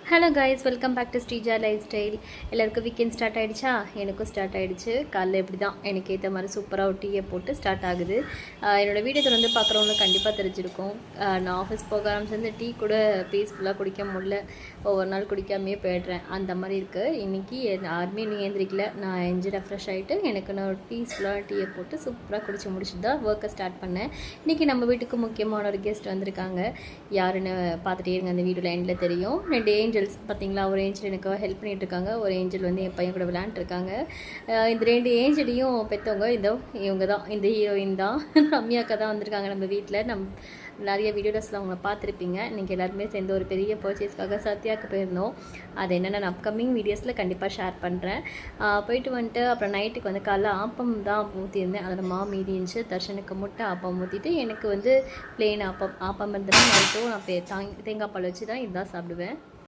Hello guys, welcome back to Sreeja lifestyle. எல்லாருக்கும் weekend start ஆகிடுச்சா? எனக்கும் ஸ்டார்ட் ஆகிடுச்சு. காலைல எப்படி தான் எனக்கு ஏற்ற மாதிரி சூப்பராக ஒரு டீயை போட்டு ஸ்டார்ட் ஆகுது. என்னோடய வீடியோ வந்து பார்க்குறவங்க கண்டிப்பாக தெரிஞ்சிருக்கும். நான் ஆஃபீஸ் போக ஆரம்பிச்சிருந்து டீ கூட பீஸ்ஃபுல்லாக குடிக்க முடியல. ஒவ்வொரு நாள் குடிக்காமையே போய்ட்றேன். அந்த மாதிரி இருக்குது. இன்றைக்கி யாருமே நீ ஏந்திரிக்கல. நான் எஞ்சி ரெஃப்ரெஷ் ஆகிட்டு எனக்கு நான் ஒரு பீஸ்ஃபுல்லாக டீயை போட்டு சூப்பராக குடிச்சு முடிச்சுட்டு தான் ஒர்க்கை ஸ்டார்ட் பண்ணேன். இன்றைக்கி நம்ம வீட்டுக்கு முக்கியமான ஒரு கெஸ்ட் வந்திருக்காங்க. யாருன்னு பார்த்துட்டே இருங்க, அந்த வீடியோவில் எண்டில் தெரியும். 2 ஏஞ்சல்ஸ் பார்த்தீங்களா? ஒரு ஏஞ்சல் எனக்கு ஹெல்ப் பண்ணிட்டு இருக்காங்க, ஒரு ஏஞ்சல் வந்து என் பையன் கூட விளையாண்டுருக்காங்க. இந்த 2 ஏஞ்சலையும் பெற்றவங்க இவங்க தான், இந்த ஹீரோயின் தான். ரம்யாக்கா தான் வந்திருக்காங்க நம்ம வீட்டில். நிறைய வீடியோஸில் அவங்கள பார்த்துருப்பீங்க. இன்றைக்கி எல்லாருமே சேர்ந்து ஒரு பெரிய பர்ச்சேஸ்க்காக சத்யாவுக்கு போயிருந்தோம். அது என்னென்ன நான் அப்கமிங் வீடியோஸில் கண்டிப்பாக ஷேர் பண்ணுறேன். போயிட்டு வந்துட்டு அப்புறம் நைட்டுக்கு வந்து காலைல ஆப்பம் தான் ஊற்றியிருந்தேன். அதில் மீதி இருந்துச்சு. தர்ஷனுக்கு முட்டை ஆப்பம் ஊற்றிட்டு எனக்கு வந்து பிளெயின் ஆப்பம் இருந்ததுன்னா நைட்டும் நான் தேங்காய் பால் வச்சு தான் இதுதான் சாப்பிடுவேன்.